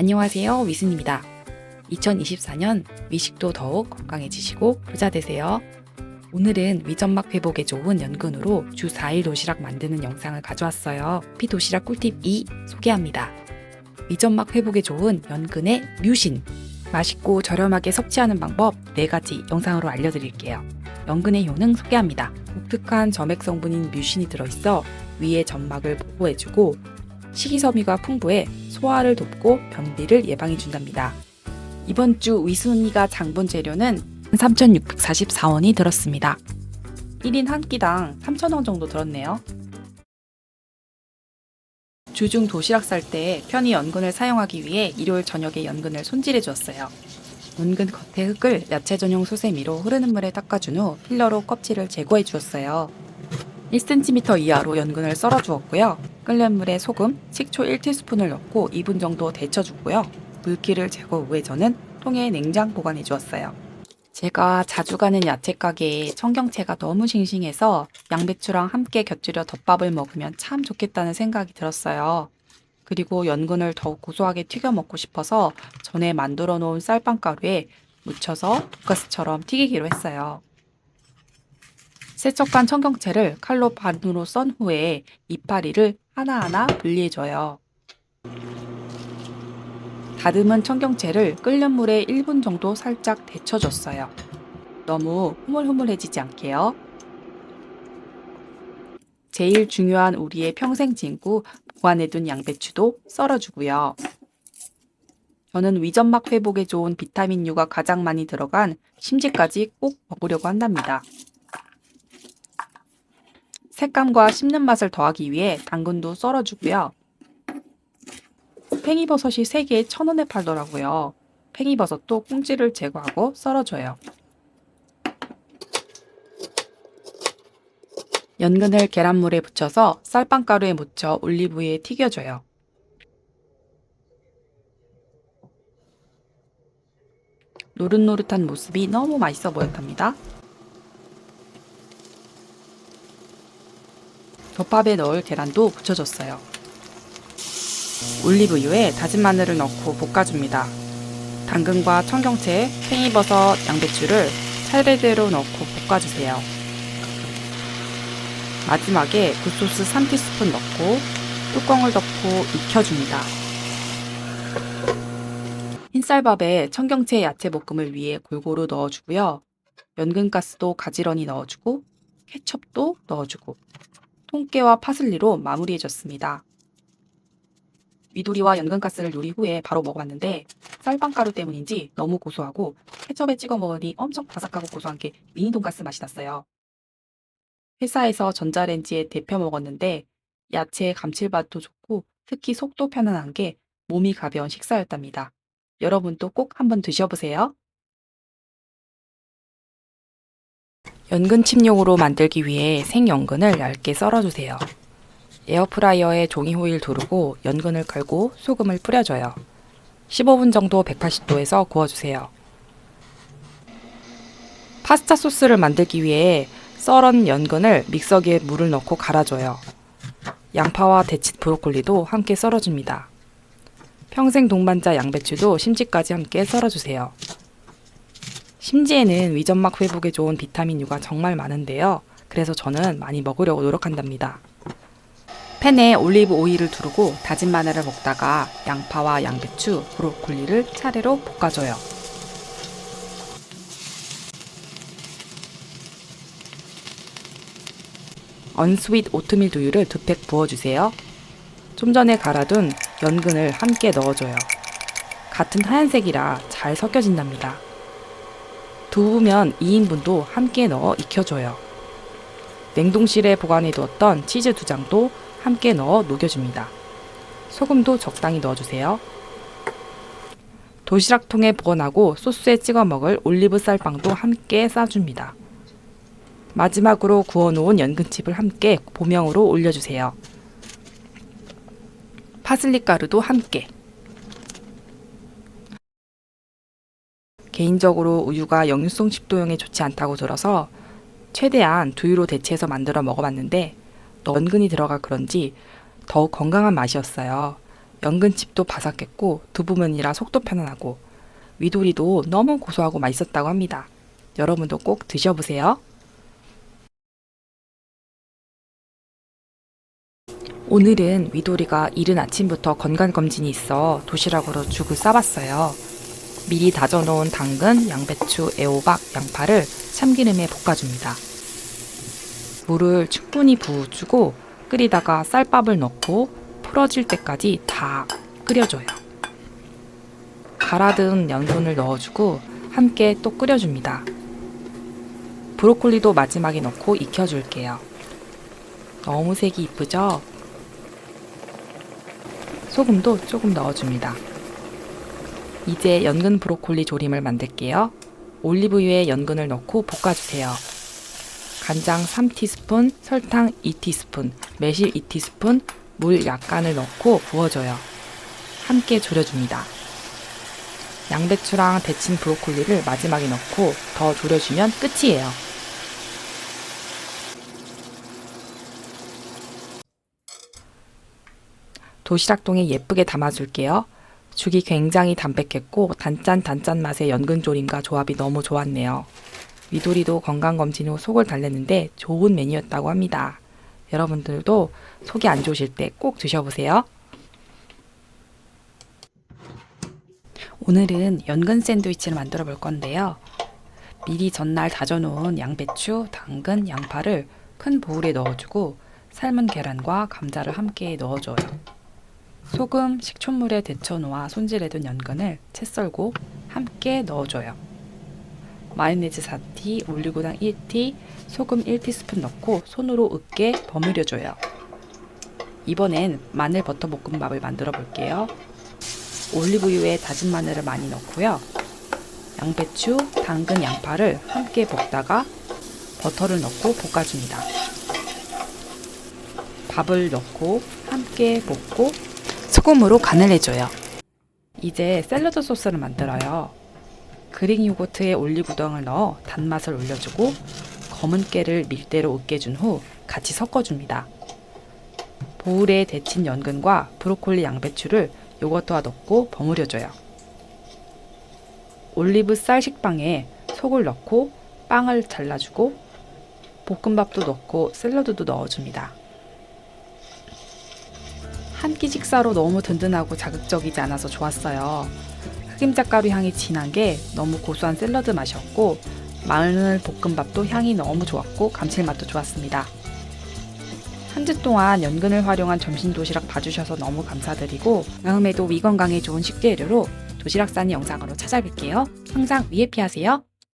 안녕하세요, 위순입니다. 2024년 미식도 더욱 건강해지시고 부자 되세요. 오늘은 위점막 회복에 좋은 연근으로 주 4일 도시락 만드는 영상을 가져왔어요. 피도시락 꿀팁 2 소개합니다. 위점막 회복에 좋은 연근의 뮤신. 맛있고 저렴하게 섭취하는 방법 4가지 영상으로 알려드릴게요. 연근의 효능 소개합니다. 독특한 점액 성분인 뮤신이 들어있어 위의 점막을 보호해주고 식이섬유가 풍부해 소화를 돕고 변비를 예방해준답니다. 이번 주 위순이가 장본 재료는 3,644원이 들었습니다. 1인 한 끼당 3,000원 정도 들었네요. 주중 도시락 쌀 때 편히 연근을 사용하기 위해 일요일 저녁에 연근을 손질해 주었어요. 연근 겉의 흙을 야채 전용 소세미로 흐르는 물에 닦아준 후 필러로 껍질을 제거해 주었어요. 1cm 이하로 연근을 썰어 주었고요. 끓는 물에 소금, 식초 1티스푼을 넣고 2분 정도 데쳐주고요. 물기를 제거 후에 저는 통에 냉장 보관해 주었어요. 제가 자주 가는 야채 가게에 청경채가 너무 싱싱해서 양배추랑 함께 곁들여 덮밥을 먹으면 참 좋겠다는 생각이 들었어요. 그리고 연근을 더욱 고소하게 튀겨 먹고 싶어서 전에 만들어 놓은 쌀빵가루에 묻혀서 돈가스처럼 튀기기로 했어요. 세척한 청경채를 칼로 반으로 썬 후에 이파리를 하나하나 분리해줘요. 다듬은 청경채를 끓는 물에 1분 정도 살짝 데쳐줬어요. 너무 흐물흐물해지지 않게요. 제일 중요한 우리의 평생 친구 보관해둔 양배추도 썰어주고요. 저는 위점막 회복에 좋은 비타민 U가 가장 많이 들어간 심지까지 꼭 먹으려고 한답니다. 색감과 씹는 맛을 더하기 위해 당근도 썰어주고요. 팽이버섯이 3개에 1,000원에 팔더라고요. 팽이버섯도 꽁지를 제거하고 썰어줘요. 연근을 계란물에 붙여서 쌀빵가루에 묻혀 올리브유에 튀겨줘요. 노릇노릇한 모습이 너무 맛있어 보였답니다. 덮밥에 넣을 계란도 붙여줬어요. 올리브유에 다진 마늘을 넣고 볶아줍니다. 당근과 청경채, 팽이버섯, 양배추를 차례대로 넣고 볶아주세요. 마지막에 굴소스 3티스푼 넣고 뚜껑을 덮고 익혀줍니다. 흰쌀밥에 청경채 야채 볶음을 위해 골고루 넣어주고요. 연근가스도 가지런히 넣어주고 케첩도 넣어주고 통깨와 파슬리로 마무리해줬습니다. 위두리와 연근가스를 요리 후에 바로 먹어봤는데 쌀빵가루 때문인지 너무 고소하고 케첩에 찍어 먹으니 엄청 바삭하고 고소한 게 미니 돈가스 맛이 났어요. 회사에서 전자레인지에 데펴 먹었는데 야채의 감칠맛도 좋고 특히 속도 편안한 게 몸이 가벼운 식사였답니다. 여러분도 꼭 한번 드셔보세요. 연근칩용으로 만들기 위해 생연근을 얇게 썰어주세요. 에어프라이어에 종이 호일 두르고 연근을 걸고 소금을 뿌려줘요. 15분 정도 180도에서 구워주세요. 파스타 소스를 만들기 위해 썰은 연근을 믹서기에 물을 넣고 갈아줘요. 양파와 데친 브로콜리도 함께 썰어줍니다. 평생 동반자 양배추도 심지까지 함께 썰어주세요. 심지에는 위점막 회복에 좋은 비타민 U가 정말 많은데요. 그래서 저는 많이 먹으려고 노력한답니다. 팬에 올리브 오일을 두르고 다진 마늘을 볶다가 양파와 양배추, 브로콜리를 차례로 볶아줘요. 언스윗 오트밀 두유를 2팩 부어주세요. 좀 전에 갈아둔 연근을 함께 넣어줘요. 같은 하얀색이라 잘 섞여진답니다. 두부면 2인분도 함께 넣어 익혀줘요. 냉동실에 보관해두었던 치즈 2장도 함께 넣어 녹여줍니다. 소금도 적당히 넣어주세요. 도시락통에 보관하고 소스에 찍어 먹을 올리브 쌀빵도 함께 싸줍니다. 마지막으로 구워놓은 연근칩을 함께 보명으로 올려주세요. 파슬리 가루도 함께. 개인적으로 우유가 역류성 식도염에 좋지 않다고 들어서 최대한 두유로 대체해서 만들어 먹어봤는데 연근이 들어가 그런지 더욱 건강한 맛이었어요. 연근칩도 바삭했고 두부면이라 속도 편안하고 위도리도 너무 고소하고 맛있었다고 합니다. 여러분도 꼭 드셔보세요. 오늘은 위도리가 이른 아침부터 건강검진이 있어 도시락으로 죽을 싸봤어요. 미리 다져놓은 당근, 양배추, 애호박, 양파를 참기름에 볶아줍니다. 물을 충분히 부어주고 끓이다가 쌀밥을 넣고 풀어질 때까지 다 끓여줘요. 갈아든 연근을 넣어주고 함께 또 끓여줍니다. 브로콜리도 마지막에 넣고 익혀줄게요. 너무 색이 이쁘죠? 소금도 조금 넣어줍니다. 이제 연근 브로콜리 조림을 만들게요. 올리브유에 연근을 넣고 볶아주세요. 간장 3티스푼, 설탕 2티스푼, 매실 2티스푼, 물 약간을 넣고 부어줘요. 함께 졸여줍니다. 양배추랑 데친 브로콜리를 마지막에 넣고 더 졸여주면 끝이에요. 도시락통에 예쁘게 담아줄게요. 죽이 굉장히 담백했고 단짠 맛의 연근조림과 조합이 너무 좋았네요. 위도리도 건강검진 후 속을 달랬는데 좋은 메뉴였다고 합니다. 여러분들도 속이 안 좋으실 때 꼭 드셔보세요. 오늘은 연근 샌드위치를 만들어 볼 건데요. 미리 전날 다져놓은 양배추, 당근, 양파를 큰 보울에 넣어주고 삶은 계란과 감자를 함께 넣어줘요. 소금, 식초물에 데쳐놓아 손질해둔 연근을 채 썰고 함께 넣어줘요. 마요네즈 4티, 올리고당 1티, 소금 1티스푼 넣고 손으로 으깨 버무려줘요. 이번엔 마늘 버터 볶음밥을 만들어 볼게요. 올리브유에 다진 마늘을 많이 넣고요. 양배추, 당근, 양파를 함께 볶다가 버터를 넣고 볶아줍니다. 밥을 넣고 함께 볶고 소금으로 간을 해줘요. 이제 샐러드 소스를 만들어요. 그릭 요거트에 올리고당을 넣어 단맛을 올려주고 검은 깨를 밀대로 으깨준 후 같이 섞어줍니다. 보울에 데친 연근과 브로콜리, 양배추를 요거트와 넣고 버무려줘요. 올리브 쌀 식빵에 속을 넣고 빵을 잘라주고 볶음밥도 넣고 샐러드도 넣어줍니다. 한 끼 식사로 너무 든든하고 자극적이지 않아서 좋았어요. 흑임자가루 향이 진한 게 너무 고소한 샐러드 맛이었고 마늘 볶음밥도 향이 너무 좋았고 감칠맛도 좋았습니다. 한 주 동안 연근을 활용한 점심 도시락 봐주셔서 너무 감사드리고 다음에도 위 건강에 좋은 식재료로 도시락 싸는 영상으로 찾아뵐게요. 항상 위해피 하세요.